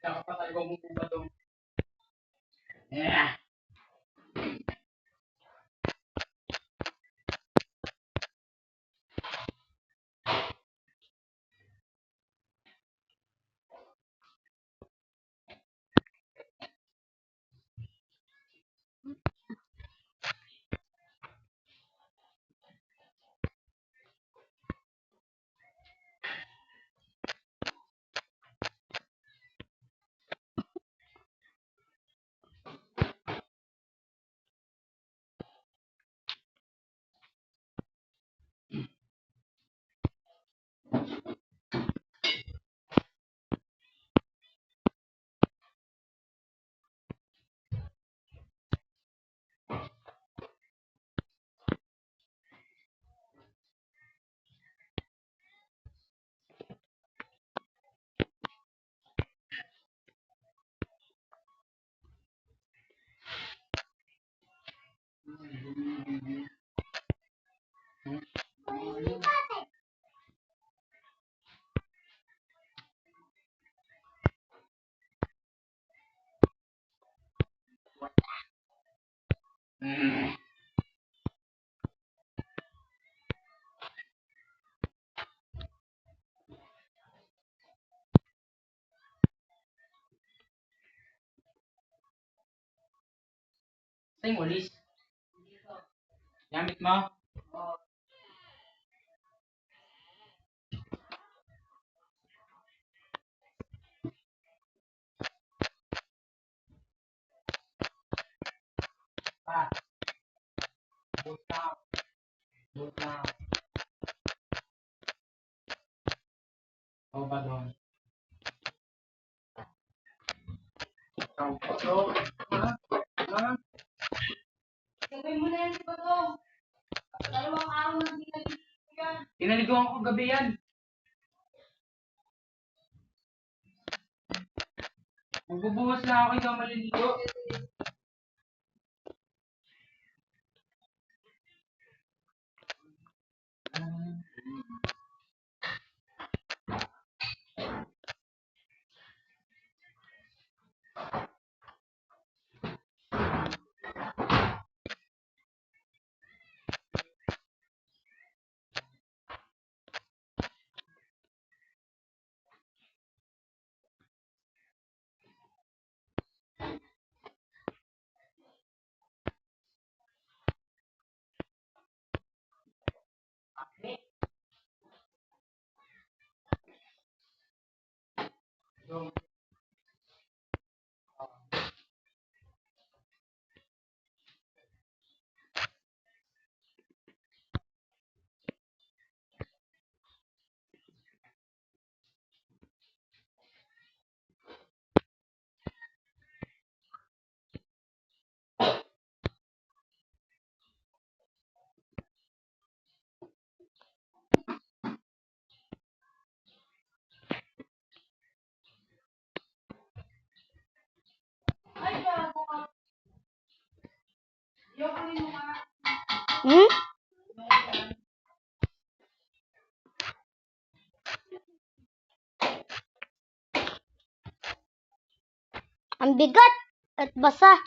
Nakapatay ko mong ba doon? Yeah. Sa'yo walis. Gamit mo? Pa. Boot now. Boot now. O ba doon? Ito. Ha? Gagawin mo na yan si Bato. Dalawang araw na pinaligo yan. Pinaliguan ko gabi yan. Magbubuhos na ako, ikaw maliligo. Hmm? Ang bigat at basa.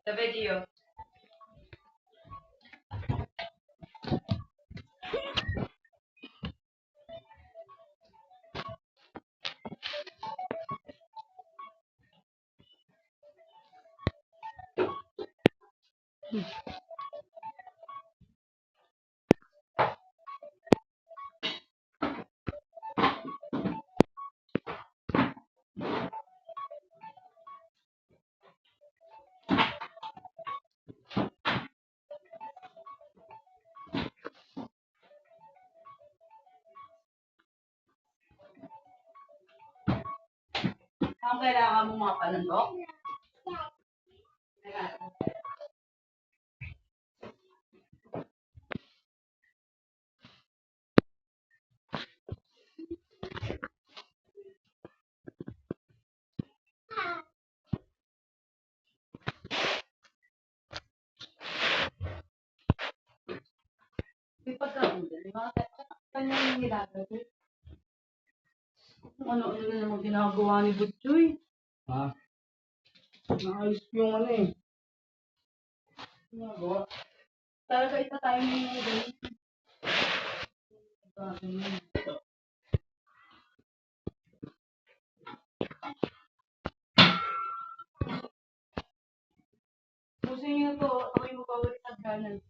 Sabi Gio. Ang kailangan mo mga panandok? Yung pagkakudali, kanya yung nilagay. Kung ano-ano na naman ginagawa ni Butchoy. Ha? Naayos yung ano eh. Ginagawa. Talaga ito tayo ng mga ganun. Pusin niyo to, ako yung magpawalik sa kanan.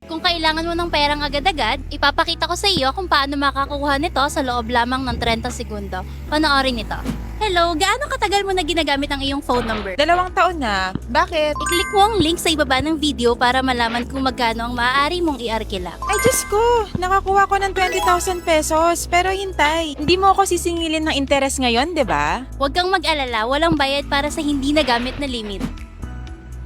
Kung kailangan mo ng perang agad-agad, ipapakita ko sa iyo kung paano makakuha nito sa loob lamang ng 30 segundo. Panoorin ito. Hello, gaano katagal mo na ginagamit ang iyong phone number? 2 taon na. Bakit? I-click mo ang link sa ibaba ng video para malaman kung magkano ang maaari mong i-arkilak. Ay, Diyos ko! Nakakuha ko ng 20,000 pesos. Pero hintay, hindi mo ako sisingilin ng interes ngayon, di ba? Huwag kang mag-alala, walang bayad para sa hindi nagamit na limit.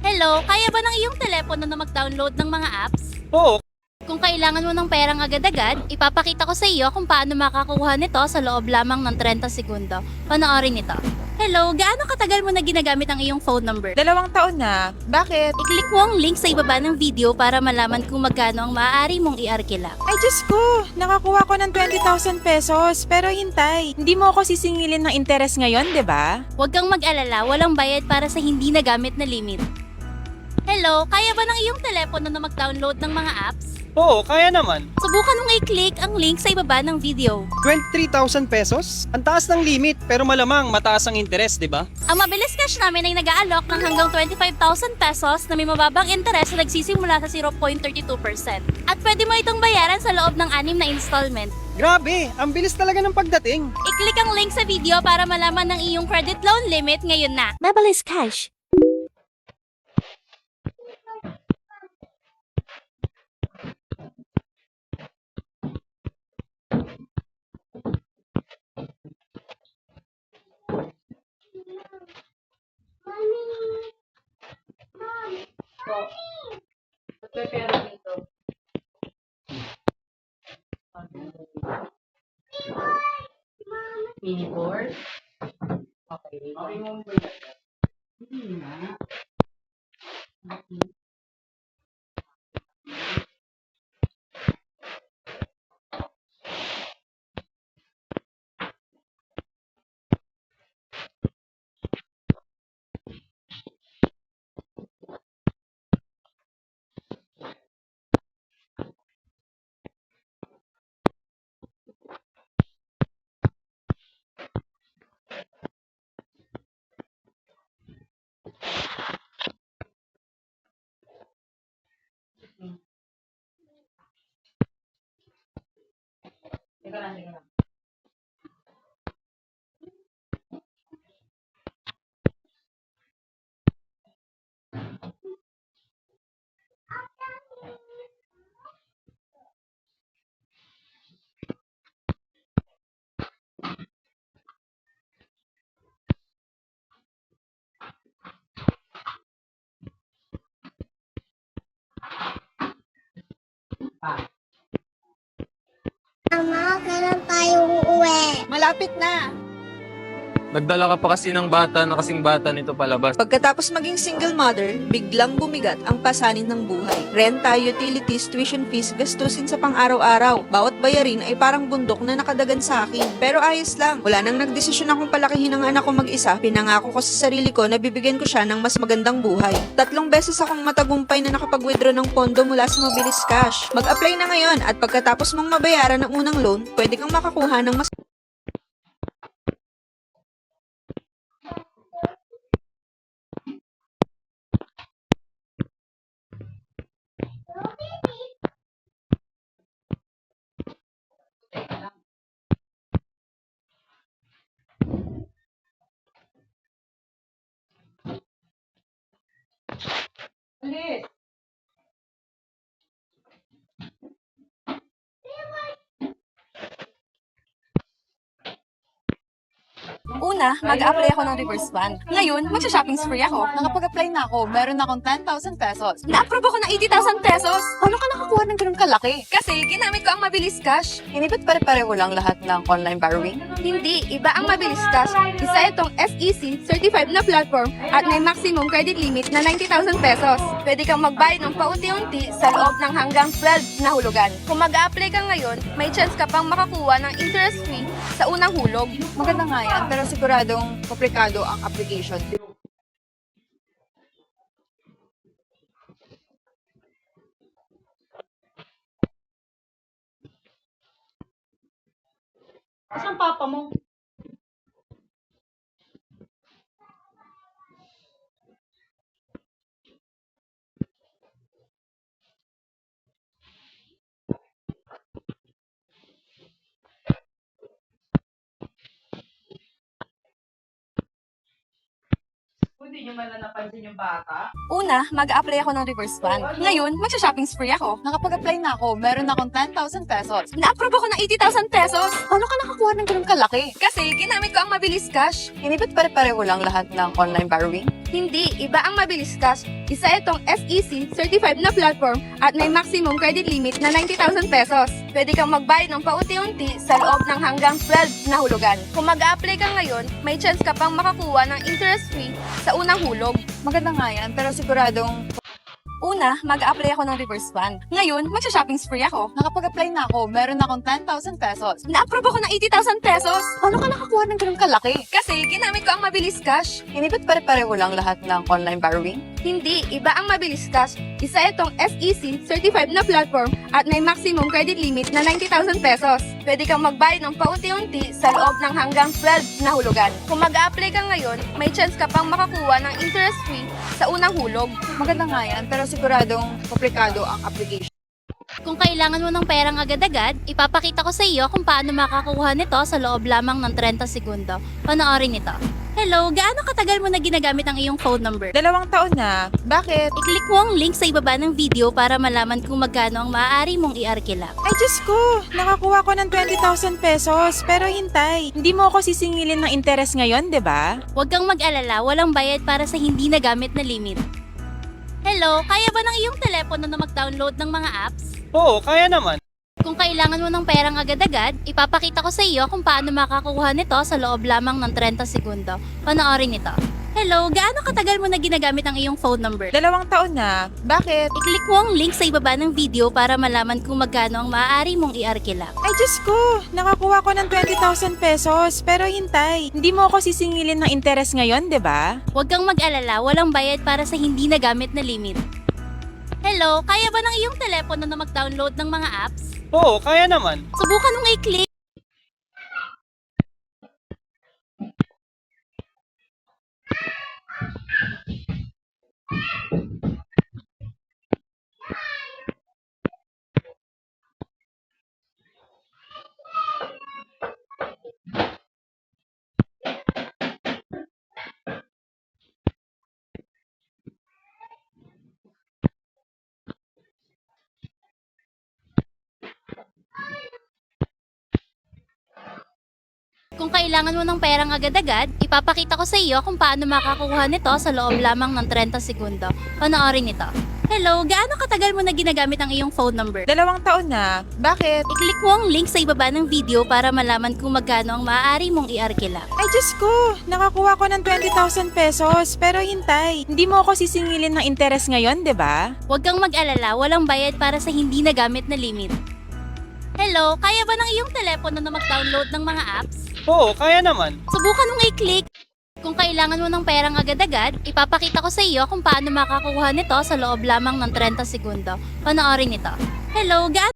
Hello, kaya ba ng iyong telepono na mag-download ng mga apps? Oo. Kung kailangan mo ng perang agad-agad, ipapakita ko sa iyo kung paano makakuha nito sa loob lamang ng 30 segundo. Panoorin ito. Hello, gaano katagal mo na ginagamit ang iyong phone number? 2 taon na. Bakit? I-click mo ang link sa ibaba ng video para malaman kung magkano ang maaari mong i-arkilak. Ay, Diyos ko! Nakakuha ko ng 20,000 pesos. Pero hintay, hindi mo ako sisingilin ng interes ngayon, di ba? Huwag kang mag-alala, walang bayad para sa hindi nagamit na limit. Hello, kaya ba ng iyong telepono na mag-download ng mga apps? Oo, kaya naman. Subukan mong i-click ang link sa ibaba ng video. 23,000 pesos? Ang taas ng limit, pero malamang mataas ang interest, di ba? Ang Mabilis Cash namin ay nag-aalok ng hanggang 25,000 pesos na may mababang interes na nagsisimula sa 0.32%. At pwede mo itong bayaran sa loob ng 6 na installment. Grabe, ang bilis talaga ng pagdating. I-click ang link sa video para malaman ng iyong credit loan limit ngayon na. Mabilis Cash. So, may pera dito. Mini board? Okay. Okay mo ba yan? Hindi na. Teka lang, teka lang. Mama, kailan tayo uuwi? Malapit na. Nagdala ka pa kasi ng bata na kasing bata nito palabas. Pagkatapos maging single mother, biglang bumigat ang pasanin ng buhay. Renta, utilities, tuition fees, gastusin sa pang-araw-araw. Bawat bayarin ay parang bundok na nakadagan sa akin. Pero ayos lang. Wala nang nagdesisyon akong palakihin ang anak ko mag-isa. Pinangako ko sa sarili ko na bibigyan ko siya ng mas magandang buhay. 3 beses akong matagumpay na nakapag-withdraw ng pondo mula sa Mabilis Cash. Mag-apply na ngayon at pagkatapos mong mabayaran ang unang loan, pwede kang makakuha ng mas Alis! Una, mag-a-apply ako ng reverse ban. Ngayon, magsha-shopping spree ako. Nakapag-apply na ako, meron akong 10,000 pesos. Na-approve ako ng 80,000 pesos. Paano ka nakakuha ng ganun kalaki? Kasi ginamit ko ang Mabilis Cash. Hindi ba't pare-pareho lang lahat ng online borrowing? Hindi, iba ang Mabilis Cash. Isa itong SEC certified na platform at may maximum credit limit na 90,000 pesos. Pwede kang magbayad ng paunti-unti sa loob ng hanggang 12 na hulugan. Kung mag-a-apply ka ngayon, may chance ka pang makakuha ng interest free sa unang hulog. Maganda nga yan, pero siguradong komplikado ang application. Asan papa mo? Hindi nyo man lang napansin yung bata? Una, mag-a-apply ako ng reverse ban. Ngayon, magsha-shopping spree ako. Nakapag-apply na ako, meron akong 10,000 pesos. Na-approve ako ng 80,000 pesos. Paano ka nakakuha ng ganun kalaki? Kasi ginamit ko ang Mabilis Cash. Hindi ba't pare-pareho lang lahat ng online borrowing? Hindi, iba ang Mabilis Cash. Isa itong SEC certified na platform at may maximum credit limit na 90,000 pesos. Pwede kang magbayad ng paunti-unti sa loob ng hanggang 12 na hulugan. Kung mag-a-apply ka ngayon, may chance ka pang makakuha ng interest free sa unang hulog. Maganda nga yan, pero siguradong Una, mag-a-apply ako ng reverse ban. Ngayon, magsha-shopping spree ako. nakapag-apply na ako, meron akong 10,000 pesos. Na-approve ako ng 80,000 pesos. Paano ka nakakuha ng ganun kalaki? Kasi ginamit ko ang Mabilis Cash. Hindi ba't pare-pareho lang lahat ng online borrowing? Hindi, iba ang Mabilis Cash. Isa itong SEC certified na platform at may maximum credit limit na 90,000 pesos. Pwede kang magbayad ng paunti-unti sa loob ng hanggang 12 na hulugan. Kung mag-a-apply ka ngayon, may chance ka pang makakuha ng interest free sa unang hulog. Maganda nga yan, pero siguradong komplikado ang application. Kung kailangan mo ng perang agad-agad, ipapakita ko sa iyo kung paano makakuha nito sa loob lamang ng 30 segundo. Panoorin ito. Hello, gaano katagal mo na ginagamit ang iyong phone number? 2 taon na. Bakit? I-click mo ang link sa ibaba ng video para malaman kung magkano ang maaari mong i-arkilap. Ay, Diyos ko! Nakakuha ko ng 20,000 pesos. Pero hintay, hindi mo ako sisingilin ng interes ngayon, di ba? Huwag kang mag-alala, walang bayad para sa hindi nagamit na limit. Hello, kaya ba ng iyong telepono na mag-download ng mga apps? Oo, kaya naman. Kung kailangan mo ng perang agad-agad, ipapakita ko sa iyo kung paano makakuha nito sa loob lamang ng 30 segundo. Panoorin ito. Hello, gaano katagal mo na ginagamit ang iyong phone number? 2 taon na. Bakit? I-click mo ang link sa ibaba ng video para malaman kung magkano ang maaari mong i-arkilap. Ay, Diyos ko! Nakakuha ko ng 20,000 pesos. Pero hintay, hindi mo ako sisingilin ng interes ngayon, di ba? Huwag kang mag-alala, walang bayad para sa hindi nagamit na limit. Hello, kaya ba ng iyong telepono na mag-download ng mga apps? Oo, kaya naman. Subukan mong i-click. Kung kailangan mo ng perang agad-agad, ipapakita ko sa iyo kung paano makakuha nito sa loob lamang ng 30 segundo. Panoorin ito. Hello, gaano katagal mo na ginagamit ang iyong phone number? 2 taon na. Bakit? I-click mo ang link sa ibaba ng video para malaman kung magkano ang maaari mong i-arkilap. Ay, Diyos ko! Nakakuha ko ng 20,000 pesos. Pero hintay, hindi mo ako sisingilin ng interes ngayon, di ba? Huwag kang mag-alala, walang bayad para sa hindi nagamit na limit. Hello, kaya ba ng iyong telepono na mag-download ng mga apps? Oo, kaya naman. Subukan mong i-click. Kung kailangan mo ng perang agad-agad, ipapakita ko sa iyo kung paano makakuha nito sa loob lamang ng 30 segundo. Panoorin ito. Hello, gaano